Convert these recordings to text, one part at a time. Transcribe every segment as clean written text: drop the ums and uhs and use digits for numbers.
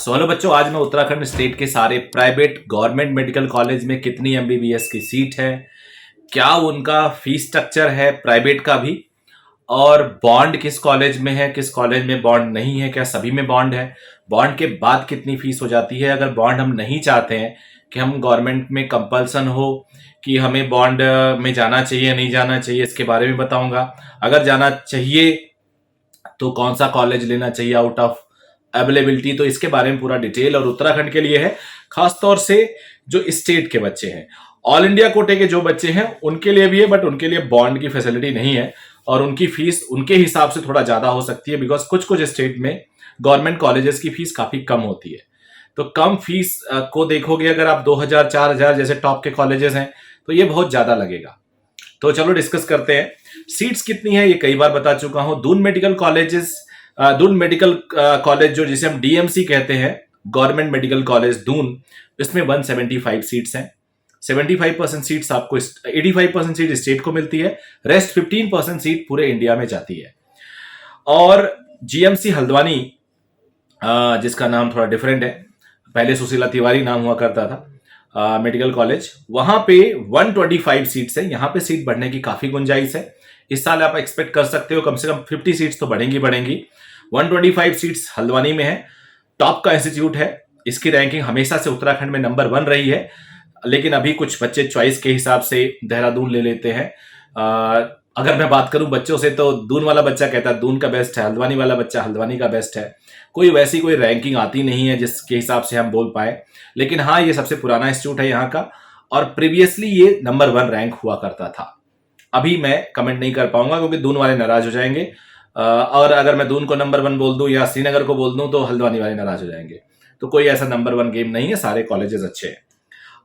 So hello बच्चों, आज मैं उत्तराखंड स्टेट के सारे प्राइवेट गवर्नमेंट मेडिकल कॉलेज में कितनी एमबीबीएस की सीट है, क्या उनका फीस स्ट्रक्चर है प्राइवेट का भी, और बॉन्ड किस कॉलेज में है, किस कॉलेज में बॉन्ड नहीं है, क्या सभी में बॉन्ड है, बॉन्ड के बाद कितनी फीस हो जाती है, अगर बॉन्ड हम नहीं चाहते हैं कि हम गवर्नमेंट में कंपल्सन हो कि हमें बॉन्ड में जाना चाहिए नहीं जाना चाहिए, इसके बारे में बताऊंगा। अगर जाना चाहिए तो कौन सा कॉलेज लेना चाहिए आउट ऑफ अवेलेबिलिटी, तो इसके बारे में पूरा डिटेल और उत्तराखंड के लिए है, खासतौर से जो स्टेट के बच्चे हैं। ऑल इंडिया कोटे के जो बच्चे हैं उनके लिए भी है, बट उनके लिए बॉन्ड की फैसिलिटी नहीं है और उनकी फीस उनके हिसाब से थोड़ा ज्यादा हो सकती है, बिकॉज कुछ कुछ स्टेट में गवर्नमेंट कॉलेजेस की फीस काफी कम होती है। तो कम फीस को देखोगे अगर आप 2000 4000 जैसे टॉप के कॉलेजेस हैं तो ये बहुत ज्यादा लगेगा। तो चलो डिस्कस करते हैं। सीट्स कितनी है ये कई बार बता चुका हूं। दून मेडिकल कॉलेज जो जिसे हम डीएमसी कहते हैं, गवर्नमेंट मेडिकल कॉलेज दून, इसमें 175 सीट्स हैं। 75% सीट्स आपको 85% सीट स्टेट को मिलती है, रेस्ट 15% सीट पूरे इंडिया में जाती है। और जीएमसी हल्द्वानी, जिसका नाम थोड़ा डिफरेंट है, पहले सुशीला तिवारी नाम हुआ करता था, मेडिकल कॉलेज, वहां पे 125 सीट्स है। यहां पे सीट बढ़ने की काफी गुंजाइश है। इस साल आप एक्सपेक्ट कर सकते हो कम से कम 50 सीट्स तो बढ़ेंगी। 125 सीट्स हल्द्वानी में है, टॉप का इंस्टीट्यूट है। इसकी रैंकिंग हमेशा से उत्तराखंड में नंबर 1 रही है, लेकिन अभी कुछ बच्चे चॉइस के हिसाब से देहरादून ले लेते हैं। अगर मैं बात करूं बच्चों से तो दून वाला बच्चा कहता है दून का बेस्ट है, हल्द्वानी वाला बच्चा हल्द्वानी का बेस्ट है। कोई रैंकिंग आती नहीं है जिसके हिसाब से हम बोल पाए, लेकिन हाँ, ये सबसे पुराना इंस्टीट्यूट है यहाँ का और प्रीवियसली ये नंबर 1 रैंक हुआ करता था। अभी मैं कमेंट नहीं कर पाऊंगा क्योंकि दून वाले नाराज हो जाएंगे, और अगर मैं दून को नंबर 1 बोल दूं या श्रीनगर को बोल दूं तो हल्द्वानी वाले नाराज हो जाएंगे। तो कोई ऐसा नंबर 1 गेम नहीं है, सारे कॉलेजेस अच्छे हैं।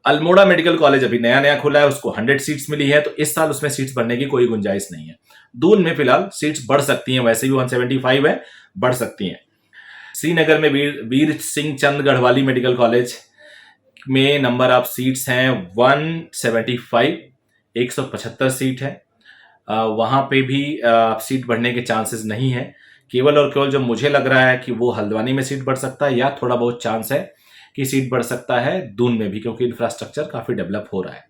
अल्मोड़ा मेडिकल कॉलेज अभी नया नया खुला है, उसको 100 सीट्स मिली है, तो इस साल उसमें सीट्स बढ़ने की कोई गुंजाइश नहीं है। दून में फिलहाल सीट्स बढ़ सकती हैं, वैसे भी 175 है, बढ़ सकती हैं। श्रीनगर में वीर सिंह चंद गढ़वाली मेडिकल कॉलेज में नंबर ऑफ सीट्स हैं 175, 175 सीट है। वहां पे भी सीट बढ़ने के चांसेस नहीं है। केवल और केवल जो मुझे लग रहा है कि वो हल्द्वानी में सीट बढ़ सकता है, या थोड़ा बहुत चांस है कि सीट बढ़ सकता है दून में भी, क्योंकि इंफ्रास्ट्रक्चर काफी डेवलप हो रहा है।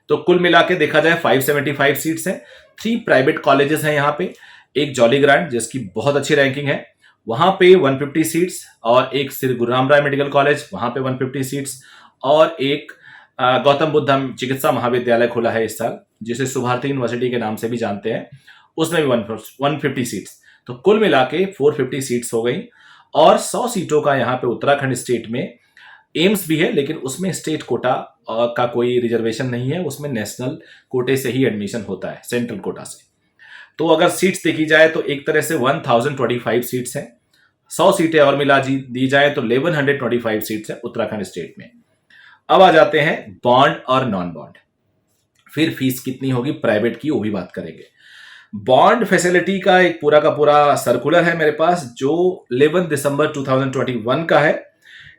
तो कुल मिला के देखा जाए 575 सीट्स हैं। 3 प्राइवेट कॉलेजेस हैं यहाँ पे। एक जॉली ग्रांट जिसकी बहुत अच्छी रैंकिंग है, वहां पे 150 सीट्स, और एक श्री गुरु राम राय मेडिकल कॉलेज, वहां पे 150 सीट्स, और एक गौतम बुद्ध चिकित्सा महाविद्यालय खुला है इस साल, जिसे सुभारती यूनिवर्सिटी के नाम से भी जानते हैं, उसमें भी 150 सीट्स। तो कुल मिला के 450 सीट्स हो गई। और 100 सीटों का यहाँ पे उत्तराखंड स्टेट में एम्स भी है, लेकिन उसमें स्टेट कोटा का कोई रिजर्वेशन नहीं है, उसमें नेशनल कोटे से ही एडमिशन होता है, सेंट्रल कोटा से। तो अगर सीट्स देखी जाए तो एक तरह से 1025 सीट्स हैं। 100 सीटें और मिला दी जाए तो 1125 सीट्स है उत्तराखंड स्टेट में। अब आ जाते हैं बॉन्ड और नॉन बॉन्ड। फिर फीस कितनी होगी प्राइवेट की, वो भी बात करेंगे। बॉन्ड फैसिलिटी का एक पूरा का पूरा सर्कुलर है मेरे पास, जो 11 दिसंबर 2021 का है,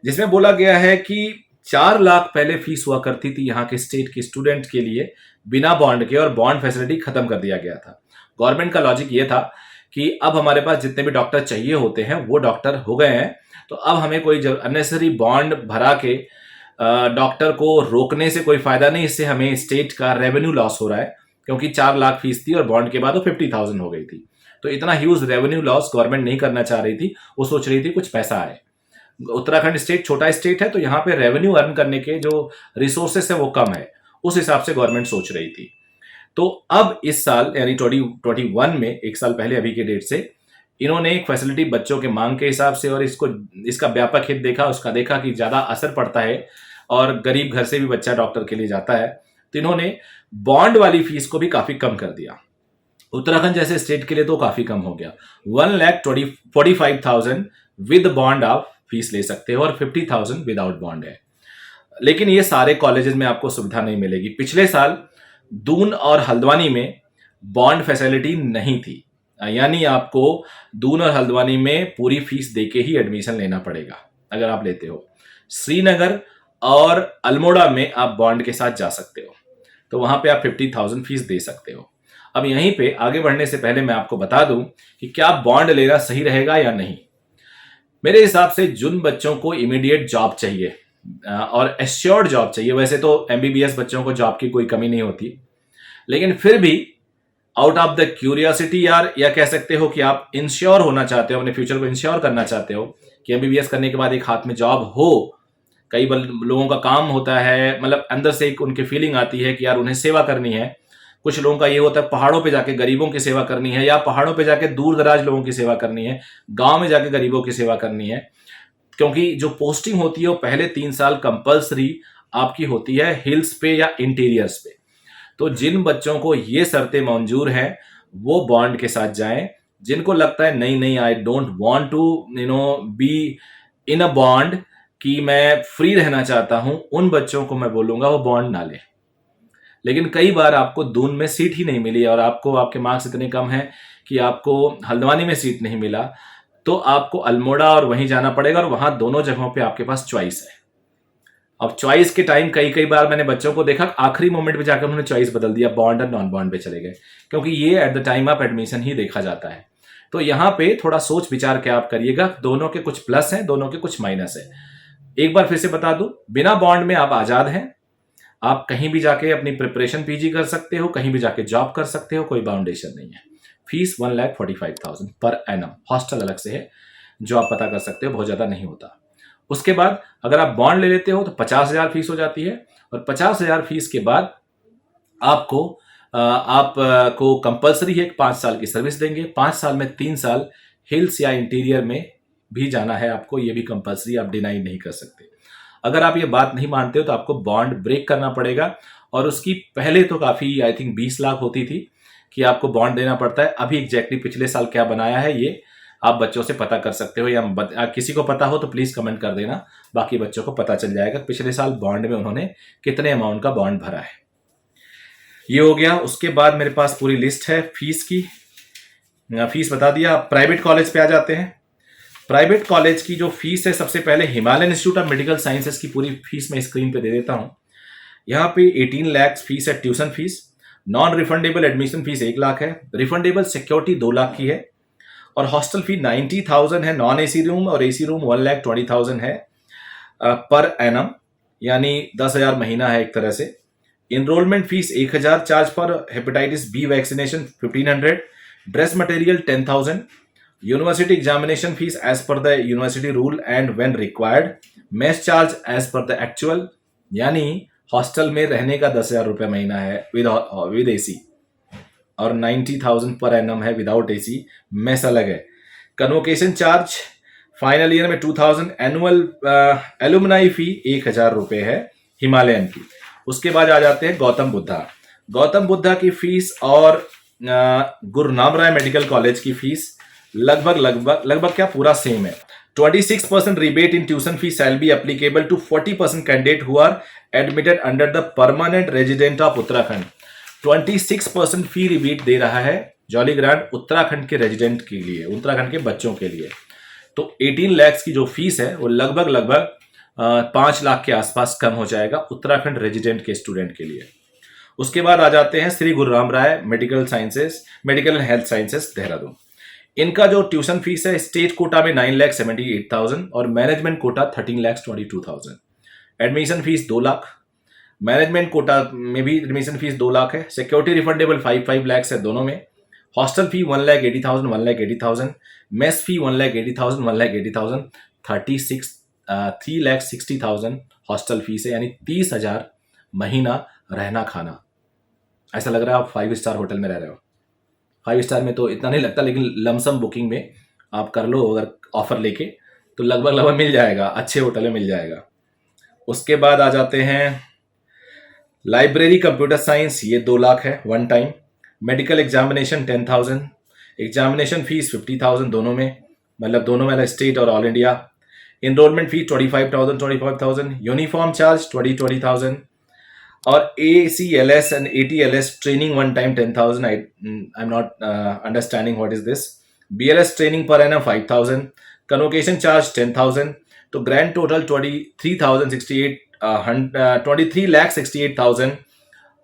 जिसमें बोला गया है कि 4 लाख पहले फीस हुआ करती थी यहाँ के स्टेट के स्टूडेंट के लिए बिना बॉन्ड के, और बॉन्ड फैसिलिटी खत्म कर दिया गया था। गवर्नमेंट का लॉजिक ये था कि अब हमारे पास जितने भी डॉक्टर चाहिए होते हैं वो डॉक्टर हो गए हैं, तो अब हमें कोई अननेसेसरी बॉन्ड भरा के डॉक्टर को रोकने से कोई फायदा नहीं। इससे हमें स्टेट का रेवेन्यू लॉस हो रहा है, क्योंकि 4 लाख फीस थी और बॉन्ड के बाद वो 50,000 हो गई थी। तो इतना ह्यूज रेवेन्यू लॉस गवर्नमेंट नहीं करना चाह रही थी, वो सोच रही थी कुछ पैसा आए। उत्तराखंड स्टेट छोटा स्टेट है, तो यहाँ पे रेवेन्यू अर्न करने के जो रिसोर्सेस है वो कम है, उस हिसाब से गवर्नमेंट सोच रही थी। तो अब इस साल यानी 2021 में, एक साल पहले अभी के डेट से, इन्होंने एक फैसिलिटी बच्चों के मांग के हिसाब से और इसका व्यापक हित देखा, उसका देखा कि ज्यादा असर पड़ता है और गरीब घर से भी बच्चा डॉक्टर के लिए जाता है, तो इन्होंने बॉन्ड वाली फीस को भी काफी कम कर दिया। उत्तराखंड जैसे स्टेट के लिए तो काफी कम हो गया। 1,45,000 विद बॉन्ड आप फीस ले सकते हो और 50,000 विदाउट बॉन्ड है। लेकिन ये सारे कॉलेजेस में आपको सुविधा नहीं मिलेगी। पिछले साल दून और हल्द्वानी में बॉन्ड फैसिलिटी नहीं थी, यानी आपको दून और हल्द्वानी में पूरी फीस देके ही एडमिशन लेना पड़ेगा अगर आप लेते हो। श्रीनगर और अल्मोड़ा में आप बॉन्ड के साथ जा सकते हो, तो वहां पे आप 50,000 फीस दे सकते हो। अब यहीं पे आगे बढ़ने से पहले मैं आपको बता दूं कि क्या बॉन्ड लेना सही रहेगा या नहीं। मेरे हिसाब से जिन बच्चों को इमीडिएट जॉब चाहिए और एश्योर्ड जॉब चाहिए, वैसे तो एमबीबीएस बच्चों को जॉब की कोई कमी नहीं होती, लेकिन फिर भी आउट ऑफ द क्यूरियोसिटी यार, या कह सकते हो कि आप इंश्योर होना चाहते हो, अपने फ्यूचर को इंश्योर करना चाहते हो कि एमबीबीएस करने के बाद एक हाथ में जॉब हो। कई लोगों का काम होता है, मतलब अंदर से एक उनकी फीलिंग आती है कि यार उन्हें सेवा करनी है। कुछ लोगों का ये होता है पहाड़ों पे जाके गरीबों की सेवा करनी है, या पहाड़ों पे जाके दूर दराज लोगों की सेवा करनी है, गांव में जाके गरीबों की सेवा करनी है। क्योंकि जो पोस्टिंग होती है वो पहले 3 साल कंपल्सरी आपकी होती है हिल्स पे या इंटीरियर्स पे। तो जिन बच्चों को ये शर्तें मंजूर हैं वो बॉन्ड के साथ जाएं। जिनको लगता है नहीं नहीं, I don't want to be in a bond, कि मैं फ्री रहना चाहता हूं, उन बच्चों को मैं बोलूंगा वो बॉन्ड ना ले। लेकिन कई बार आपको दून में सीट ही नहीं मिली और आपको आपके मार्क्स इतने कम हैं कि आपको हल्द्वानी में सीट नहीं मिला, तो आपको अल्मोड़ा और वहीं जाना पड़ेगा, और वहां दोनों जगहों पे आपके पास चॉइस है। अब चॉइस के टाइम कई कई बार मैंने बच्चों को देखा आखिरी मोमेंट पे जाकर उन्होंने चॉइस बदल दिया, बॉन्ड और नॉन बॉन्ड पे चले गए, क्योंकि ये at the time of admission ही देखा जाता है। तो यहाँ पे थोड़ा सोच विचार के आप करिएगा, दोनों के कुछ प्लस हैं, दोनों के कुछ माइनस है। एक बार फिर से बता दूं, बिना बॉन्ड में आप आजाद हैं, आप कहीं भी जाके अपनी प्रिपरेशन पीजी कर सकते हो, कहीं भी जाके जॉब कर सकते हो, कोई बाउंडेशन नहीं है। फीस 1,45,000 पर एनम, हॉस्टल अलग से है जो आप पता कर सकते हो, बहुत ज्यादा नहीं होता। उसके बाद अगर आप बॉन्ड ले लेते हो तो 50,000 फीस हो जाती है, और 50,000 फीस के बाद आपको कंपलसरी है 5 साल की सर्विस देंगे। 5 साल में 3 साल हिल्स या इंटीरियर में भी जाना है आपको, ये भी कंपलसरी, आप डिनाई नहीं कर सकते। अगर आप ये बात नहीं मानते हो तो आपको बॉन्ड ब्रेक करना पड़ेगा, और उसकी पहले तो काफी आई थिंक 20 लाख होती थी कि आपको बॉन्ड देना पड़ता है। अभी एग्जैक्टली पिछले साल क्या बनाया है ये आप बच्चों से पता कर सकते हो, या किसी को पता हो तो प्लीज कमेंट कर देना, बाकी बच्चों को पता चल जाएगा पिछले साल बॉन्ड में उन्होंने कितने अमाउंट का बॉन्ड भरा है। ये हो गया। उसके बाद मेरे पास पूरी लिस्ट है फीस की, फीस बता दिया। प्राइवेट कॉलेज पे आ जाते हैं। प्राइवेट कॉलेज की जो फीस है, सबसे पहले Himalayan institute of medical sciences की पूरी फीस मैं स्क्रीन पे दे देता हूं। यहाँ पे 18 लाख फीस है tuition fees. Non refundable admission fees 1 lakh है, रिफंडेबल सिक्योरिटी 2 लाख की है, और हॉस्टल फी 90,000 है नॉन एसी रूम, और एसी रूम 1,20,000 है पर एनम, यानी 10,000 महीना है एक तरह से। इनरोलमेंट फीस 1,000 चार्ज पर hepatitis B vaccination 1,500, dress material 10,000, university examination fees as per the university rule and when required, mess charge as per the actual, यानी हॉस्टल में रहने का 10,000 रुपये महीना है विद एसी, और 90,000 पर एनम है विदाउट एसी, मेस अलग है। कन्वोकेशन चार्ज फाइनल ईयर में 2,000, एनुअल एलुमनाई फी 1,000 रुपये है हिमालयन की। उसके बाद आ जाते हैं गौतम बुद्धा। गौतम बुद्धा की फीस और गुरु नाम राय मेडिकल कॉलेज की फीस लगभग क्या पूरा सेम है। 26% rebate in tuition fee shall be applicable to 40% candidate who are admitted under the permanent resident of Uttarakhand। 26% fee rebate दे रहा है जॉली ग्रांट उत्तराखंड के रेजिडेंट के लिए, उत्तराखंड के बच्चों के लिए। तो 18 लाख की जो फीस है वो लगभग 5 लाख के आसपास कम हो जाएगा उत्तराखंड रेजिडेंट के स्टूडेंट के लिए। उसके बाद आ जाते हैं Shri Guru Ram Rai medical and health sciences Dehradun. इनका जो ट्यूशन फीस है स्टेट कोटा में 9,78,000 और management quota 13,22,000। Admission fees 2 lakh, management quota में भी एडमिशन फीस 2 लाख है। सिक्योरिटी रिफंडेबल 5 लाख है दोनों में। हॉस्टल फी 1,80,000, मेस फी 1,80,000, 3,60,000 हॉस्टल फीस है, यानी 30,000 महीना रहना खाना। ऐसा लग रहा है आप 5 स्टार होटल में रह रहे हो। 5 स्टार में तो इतना नहीं लगता, लेकिन लमसम बुकिंग में आप कर लो अगर ऑफर लेके, तो लगभग मिल जाएगा, अच्छे होटल में मिल जाएगा। उसके बाद आ जाते हैं लाइब्रेरी कंप्यूटर साइंस, ये 2 लाख है one time. Medical examination 10,000, examination fees 50,000 दोनों में, मतलब दोनों में स्टेट और ऑल इंडिया। इनरोलमेंट फी 25,000, यूनिफॉर्म चार्ज 20,000, और ACLS and ATLS training one time 10,000. I'm not understanding what is this. BLS training per annum 5,000, convocation charge 10,000, तो grand total 23,68,000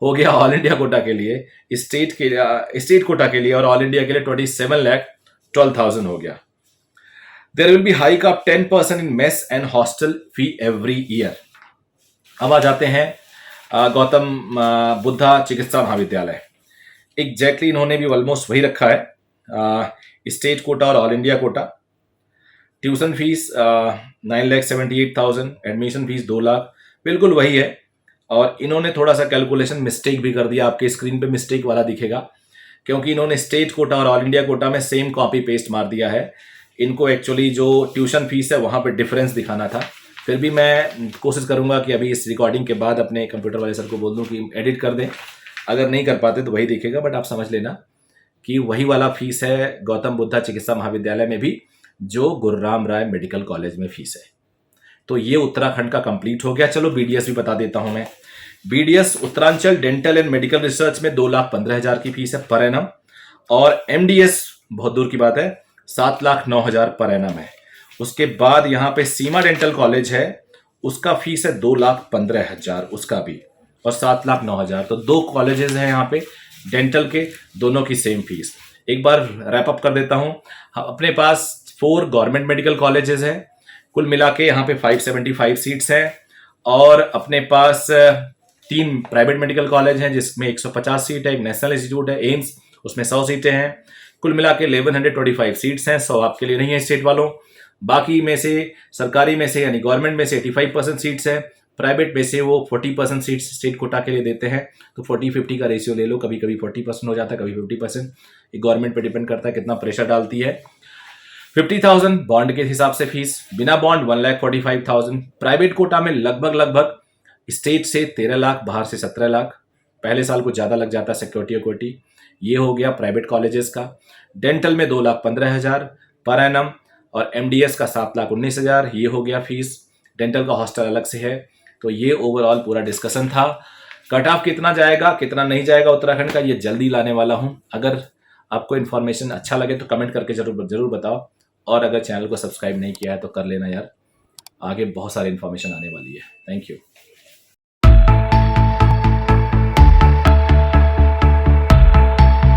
हो गया ऑल इंडिया कोटा के लिए। स्टेट कोटा के लिए और ऑल इंडिया के लिए 27,12,000 हो गया। There will be hike of 10% in mess and hostel fee every year. अब आ जाते हैं गौतम बुद्धा चिकित्सा महाविद्यालय। एग्जैक्टली इन्होंने भी ऑलमोस्ट वही रखा है, स्टेट कोटा और all India quota. Tuition fees 9,78,000, admission fees 2 lakh, बिल्कुल वही है। और इन्होंने थोड़ा सा कैलकुलेशन मिस्टेक भी कर दिया, आपके स्क्रीन पे मिस्टेक वाला दिखेगा, क्योंकि इन्होंने स्टेट कोटा और ऑल इंडिया कोटा में सेम कॉपी पेस्ट मार दिया है। इनको एक्चुअली जो ट्यूशन फीस है वहाँ पे डिफरेंस दिखाना था। फिर भी मैं कोशिश करूंगा कि अभी इस रिकॉर्डिंग के बाद अपने कंप्यूटर वाले सर को बोल दूं कि एडिट कर दें। अगर नहीं कर पाते तो वही दिखेगा, बट आप समझ लेना कि वही वाला फीस है गौतम बुद्धा चिकित्सा महाविद्यालय में भी जो गुरुराम राय मेडिकल कॉलेज में फीस है। तो ये उत्तराखंड का कंप्लीट हो गया। चलो बीडीएस भी बता देता हूं मैं। BDS Uttaranchal dental and medical research में 2,15,000 की फीस है पर एनम, और एमडीएस बहुत दूर की बात है 7,09,000 पर एनम है। उसके बाद यहाँ पे सीमा डेंटल कॉलेज है, उसका फीस है 2,15,000 उसका भी, और 7,09,000। तो 2 कॉलेजेस हैं यहाँ पे डेंटल के, दोनों की सेम फीस। एक बार रैप अप कर देता हूँ। अपने पास 4 गवर्नमेंट मेडिकल कॉलेजेस हैं, कुल मिला के यहाँ पे 575 सीट्स हैं, और अपने पास 3 प्राइवेट मेडिकल कॉलेज हैं जिसमें 150 सीट है। एक नेशनल इंस्टीट्यूट है एम्स, उसमें 100 सीटें हैं। कुल मिला के 1125 सीट्स हैं। 100 आपके लिए नहीं है स्टेट वालों। बाकी में से सरकारी में से यानी गवर्नमेंट में से 85% सीट्स हैं, प्राइवेट में से वो 40% सीट्स स्टेट कोटा के लिए देते हैं। तो 40-50 का रेशियो ले लो, कभी कभी 40% हो जाता है, कभी 50%। ये गवर्नमेंट पे डिपेंड करता है कितना प्रेशर डालती है। 50,000 बॉन्ड के हिसाब से फीस, बिना बॉन्ड 1,45,000। प्राइवेट कोटा में लगभग स्टेट से 13 लाख, बाहर से 17 लाख। पहले साल कुछ ज़्यादा लग जाता है सिक्योरिटी वक्योरिटी। ये हो गया प्राइवेट कॉलेजेस का। डेंटल में 2,15,000 पर एनम, और एमडीएस का 7,19,000। ये हो गया फीस। डेंटल का हॉस्टल अलग से है। तो ये ओवरऑल पूरा डिस्कशन था। कट ऑफ कितना जाएगा कितना नहीं जाएगा उत्तराखंड का, ये जल्दी लाने वाला हूँ। अगर आपको इन्फॉर्मेशन अच्छा लगे तो कमेंट करके जरूर बताओ, और अगर चैनल को सब्सक्राइब नहीं किया है तो कर लेना यार, आगे बहुत सारी इन्फॉर्मेशन आने वाली है। Thank you.